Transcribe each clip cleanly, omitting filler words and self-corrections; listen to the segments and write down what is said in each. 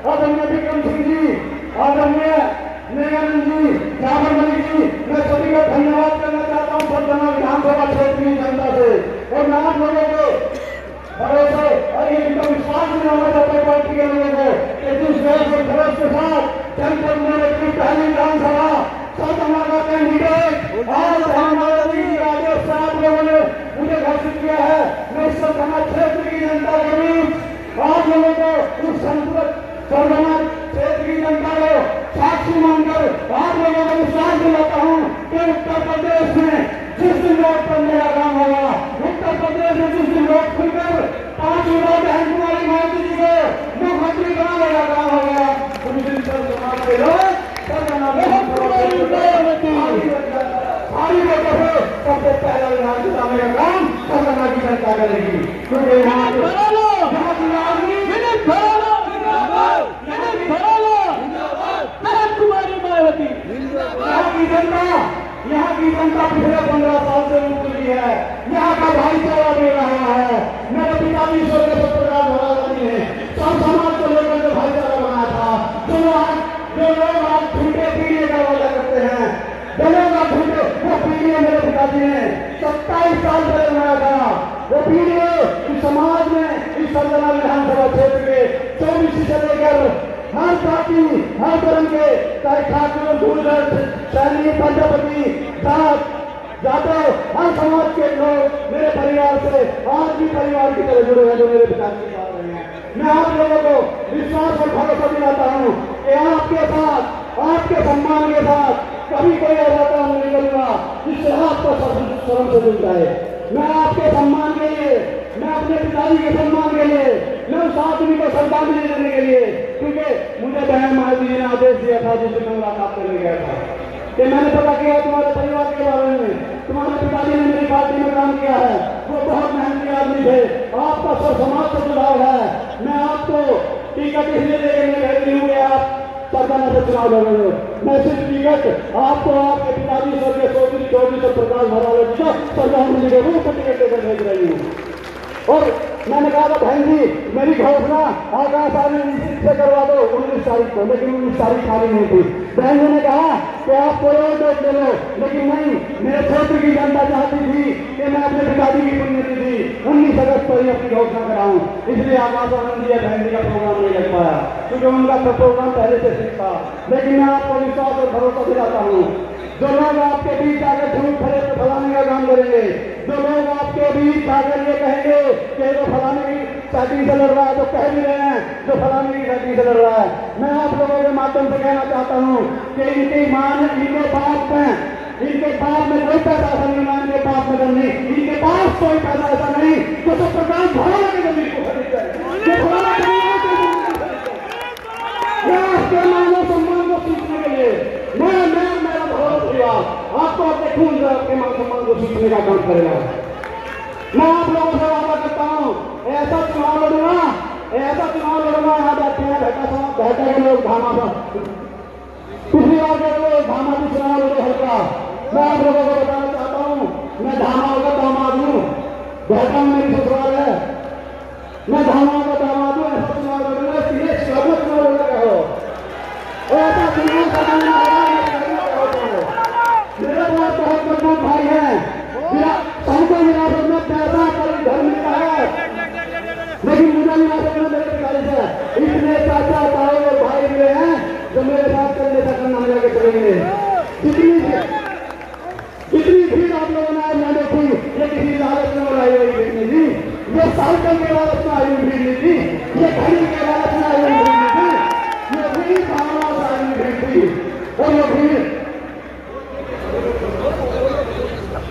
आदरणीय विक्रम सिंह जी, आदरणीय मेघानंद जी, जाबर मलिक जी, मैं सभी को धन्यवाद करना चाहता हूँ सरगना विधानसभा क्षेत्र की जनता से। और मैं आप लोगों को भरोसे और ये इनका विश्वास दिलाना चाहता हूँ पार्टी के लोगों को कि जिस देश और खरस के साथ जनपद में अपनी पहली विधानसभा सरगना का कैंडिडेट आज हमारे आदेश से आप लोगों ने मुझे घोषित किया है। मैं इस सरगना क्षेत्र की जनता के बीच आप लोगों को उस सरगना क्षेत्र की जनता को साक्षी मानकर आप लोगों को विश्वास दिलाता हूँ कि उत्तर प्रदेश में जिस दिन रोड पर मेरा काम होगा, उत्तर प्रदेश में जिस दिन रोड खुलकर 5 युवा बहन कुमारी मायावती जी को मुख्यमंत्री बना मेरा काम होगा, उस दिन पर समाज के लोग भारी वोटों से सबसे पहला विधानसभा में काम सरगना की जनता करेगी। क्योंकि यहाँ यहाँ की जनता पिछले 15 साल से उतरी है। यहाँ का भाईचारा दे रहा है। मेरे पिताजी स्वर्गीय सत्यपाल महाराज जी ने सब समाज को लेकर जो भाईचारा बनाया था, जो लोग आज झूठे पीढ़ी का वादा करते हैं, जो लोग आज झूठे वो पीढ़ी मेरे पिताजी ने 27 साल पहले बनाया था। वो पीढ़ी इस समाज में इस सरगना विधानसभा क्षेत्र के 24 से लेकर हर जाति हर धर्म के, चाहे ठाकुर दूरदर्श सैनिक पंजाबी जाट जाटव हर समाज के लोग मेरे परिवार से आज भी परिवार की तरह जुड़े हैं जो मेरे पिता के साथ रहे हैं। मैं आप लोगों को विश्वास और भरोसा दिलाता हूँ कि आपके साथ आपके सम्मान के साथ कभी कोई ऐसा काम नहीं करूंगा जिससे आपको शर्म से जुड़ जाए। मैं आपके सम्मान के लिए, मैं अपने पिताजी के सम्मान के लिए, मैं उस आदमी को श्रद्धांजलि देने के लिए, क्योंकि मुझे बहन मायावती जी ने आदेश दिया था जिस दिन मैं मुलाकात करने गया था कि मैंने पता किया तुम्हारे परिवार के बारे में, तुम्हारे पिताजी ने मेरी पार्टी में काम किया है, वो बहुत मेहनती आदमी थे, आपका सब समाज से जुड़ाव है। मैं आपको टिकट इसलिए देने नहीं हूँ आप सरगना से चुनाव लड़ोगे। मैं सिर्फ टिकट आपको आपके पिताजी स्वर्गीय चौधरी प्रकाश भरावाल जी को श्रद्धांजलि के रूप में टिकट देकर भेज रही हूँ। और मैंने कहा था बहन जी मेरी घोषणा आकाश आने से करवा दो 19 तारीख को, लेकिन 19 तारीख खाली नहीं थी। बहन जी ने कहा कि आप कोई और डेट ले लो, लेकिन नहीं, मेरे क्षेत्र की जनता चाहती थी कि मैं अपने पिताजी की पुण्यतिथि 19 अगस्त पर ही अपनी घोषणा कराऊं। इसलिए आकाश आनंद जी बहन जी का प्रोग्राम नहीं लग पाया, क्योंकि उनका प्रोग्राम पहले से ठीक था। लेकिन मैं आपको विश्वास और भरोसा दिलाता हूँ, जो लोग आपके बीच आकर झूठ फले तो फलाने का काम करेंगे, जो लोग आपके बीच आकर ये कहेंगे कि जो फलाने की सेटिंग से लड़ रहा है, जो कह भी रहे हैं जो फलाने की सेटिंग से लड़ रहा है, मैं आप लोगों के माध्यम से कहना चाहता हूँ कि इनकी मान इनके बाप में कोई पैसा ऐसा नहीं, ना इनके बाप में नहीं, इनके पास कोई पैसा ऐसा नहीं जो तो प्रकाश भरावाल की जमीन को खरीद आपके मानव सम्मान को सीखने के लिए मेरा बहुत हुआ आपको अपने खून से आपके मान सम्मान को सीखने का काम करेगा। मैं आप लोगों से वादा करता हूँ ऐसा चुनाव लड़ूंगा यहाँ बैठे हैं बैठा के लोग धामा पर पिछली बार के लोग धामा भी चुनाव लड़े हल्का। मैं आप लोगों को बताना चाहता हूँ मैं धामा का दामाद हूँ, बैठा मेरी ससुराल है, मैं धामा का दामाद हूँ। ऐसा चुनाव लड़ूंगा सीधे चुनाव लड़ेगा हो ऐसा चुनाव मेरे पास बहुत मजबूत भाई है, सबको विरासत में पैसा पर घर मिलता है, लेकिन मुझे विरासत में मेरे पिताजी से इतने चाचा ताऊ और भाई मिले हैं जो मेरे साथ करने तक करना जाके चलेंगे। जितनी भीड़ आप लोगों ने आज ना देखी ये किसी लालच में आई हुई भीड़ नहीं थी, ये साइकिल के लालच में आई हुई भीड़ नहीं थी, ये घड़ी के लालच में आई हुई भीड़ नहीं थी, ये भीड़ भावनाओं से आई हुई भीड़ थी।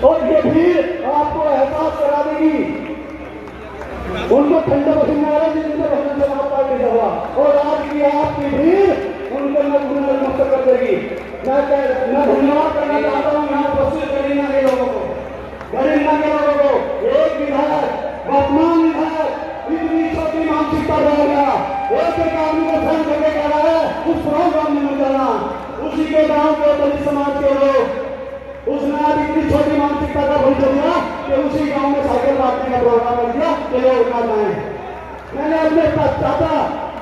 और ये भीड़ आपको एहसास करा देगी, उनको ठंडे पसीने आ रहे जिनसे भजन समाज पार्टी सभा और आज की आपकी भीड़ उनको मुक्त कर देगी। मैं धन्यवाद करना चाहता हूँ यहाँ उपस्थित गरीना के लोगों को, एक विधायक वर्तमान विधायक इतनी छोटी मानसिकता रह गया, एक आदमी को सहन करके कह रहा है उस प्रोग्राम में जाना, उसी के गांव के दलित समाज के लोग उसने आज इतनी छोटी मानसिकता का भूल दिया कि उसी गांव में साइकिल बांटने का प्रोग्राम कर दिया कि लोग ना जाए। मैंने अपने चाचा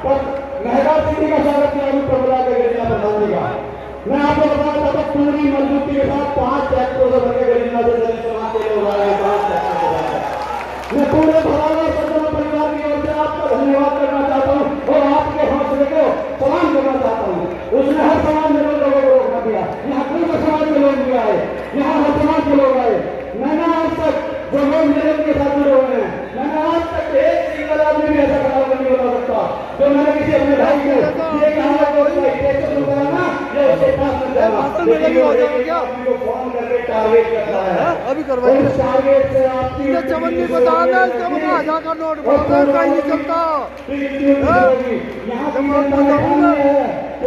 और महगा सिंह मैं पूरे भरावा सज्जन परिवार की ओर से आपका धन्यवाद करना चाहता हूँ और आपके हौसले को सलाम करना चाहता हूँ। उसने हर समाज में लोगों को रोकना दिया, यहाँ पूरे समाज के लोग भी आए, यहाँ हर समाज के लोग आए। मैंने आज तक जो लोग मेरे के साथ जुड़े हुए हैं, मैंने आज तक एक सिंगल आदमी भी ऐसा खड़ा होकर नहीं बता सकता जो मैंने किसी अपने भाई को ये कहा को ना ये उसके पास में जाना, लेकिन वो फोन करके टारगेट करता है। अभी करवाइए उस टारगेट से आपकी चमन नहीं बताना, चमन 1000 का नोट बोलता कहीं नहीं चलता।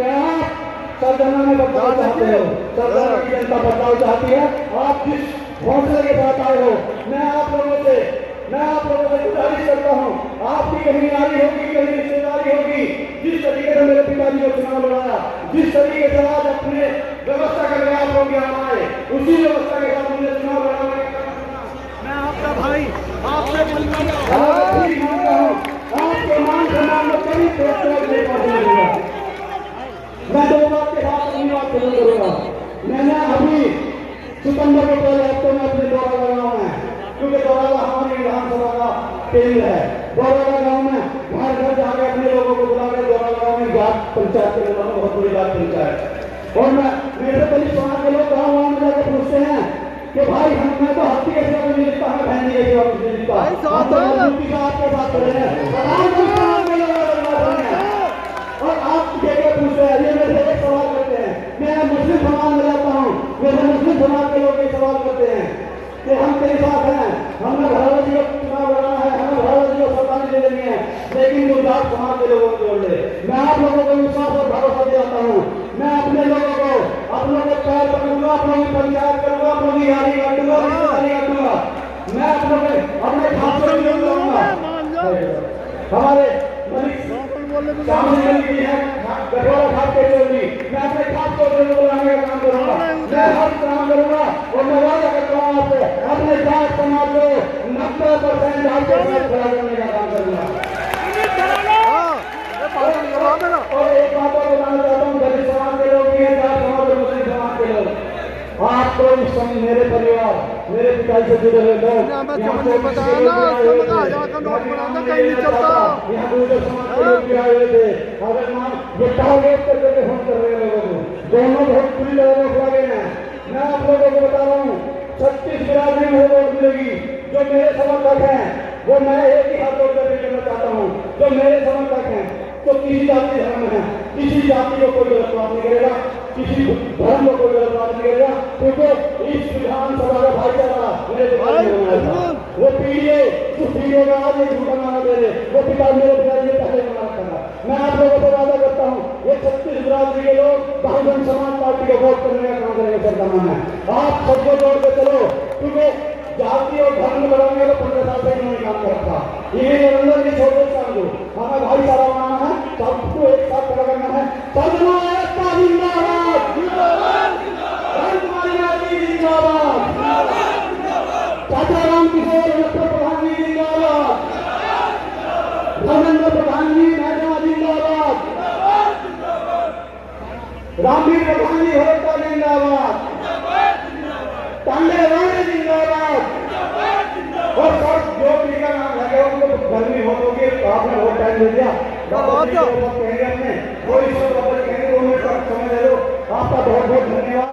यहाँ सरदाना में बदलाव चाहते हो, सरदाना की जनता बदलाव चाहती है। आप जिस हौसले के साथ आए हो, मैं आप लोगों से गुजारिश करता हूँ, आपकी कहीं नारी होगी, कहीं रिश्तेदारी होगी। जिस तरीके से मेरे पिताजी को चुनाव लड़ाया, जिस तरीके से आज अपने व्यवस्था करके आप लोग यहाँ आए, उसी व्यवस्था के साथ मुझे चुनाव लड़ाने का मैं आपका भाई आपसे ठीक मानता हूँ। आपके मान सम्मान में कभी नहीं पहुंचूंगा। मैं दो बात के साथ अपनी बात शुरू करूंगा। मैंने अभी सितंबर के पहले हफ्ते में अपने दौरा लगाया है, क्योंकि दौरा हमारी विधानसभा का केंद्र है। दौरा गाँव में घर घर जाकर अपने लोगों को बुला कर दौरा गाँव में जाट पंचायत के लोगों बहुत बड़ी जाट पंचायत। और मैं मेरे दलित समाज के लोग गाँव में जाकर पूछते हैं कि भाई मैं तो हत्ती के सेवा में जीतता हूँ, बहन के सेवा में जीतता हूँ, आपके साथ खड़े हैं और आप जगह पूछ रहे हैं। ये मेरे एक सवाल करते हैं, मैं मुस्लिम समाज में रहता हूँ, मेरे मुस्लिम समाज के लोग ये सवाल करते हैं कि हम तेरे साथ हैं, हमने भारत जी को चुनाव लड़ना है, हमें भारत जी को सरकार दे देनी है, लेकिन गुजरात समाज के लोगों को जोड़ ले। मैं आप लोगों को विश्वास और भरोसा दिलाता हूँ, मैं अपने लोगों को अपनों के पैर पकड़ूंगा, अपनों की पंचायत करूंगा, अपनों की गाड़ी काटूंगा, रिश्तेदारी काटूंगा। मैं अपने खाते में लूंगा। हमारे गठोरा खाद के चोरी, मैं अपने खाद को बुलाने का काम करूंगा, मैं हर काम करूंगा और मैं वादा करता हूँ आपसे अपने जाट समाज को 90% जाट के साथ खड़ा करने का काम करूंगा। और एक बात और बताना चाहता हूँ, दलित समाज के लोग भी हैं, जाट समाज और मुस्लिम समाज के लोग, आपको इस समय मेरे परिवार, मेरे पिताजी से जुड़े हुए लोग यहाँ दूसरे समाज के लोग भी आए हुए थे। अगर मान ये टारगेट करके फोन कर रहे लोगों को, दोनों बहुत पूरी तरह से लगे हैं। मैं आप लोगों को बता रहा हूँ, 36 बिरादरी में वोट मिलेगी। जो मेरे समर्थक हैं वो मैं एक ही हाथ जोड़ कर कहना चाहता हूँ, जो मेरे समर्थक हैं तो किसी जाति धर्म है, किसी जाति को कोई गलत बात नहीं करेगा, किसी धर्म को कोई गलत बात नहीं करेगा, क्योंकि इस विधानसभा का भाईचारा वो पीढ़ियों का आज एक झूठा नारा दे रहे, वो पिता मेरे पिताजी पहले मना करना। मैं आप लोगों को वादा करता हूँ, ये 36 बिरादरी के लोग बहुजन समाज पार्टी को वोट करने का काम करेंगे। सरकार है आप सबको जोड़ के चलो, क्योंकि जाति और धर्म बढ़ाने का 15 साल से इन्होंने काम कर रखा। ये अंदर नहीं छोड़ सकता, हमें भाईचारा बनाना है, सबको एक साथ खड़ा करना है। चाचा राम किशोर प्रधान जी जिंदाबाद, धर्मेंद्र प्रधान जी महकमा जिंदाबाद, रामवीर प्रधान जी हरता जिंदाबाद, टांडे राणे जिंदाबाद। और सब जो भी का नाम लगे उनको गर्मी हो होगी, आपने बहुत टाइम दे दिया, कहेंगे अपने कोई सब कहेंगे, 2 मिनट का समय दे दो। आपका बहुत बहुत धन्यवाद।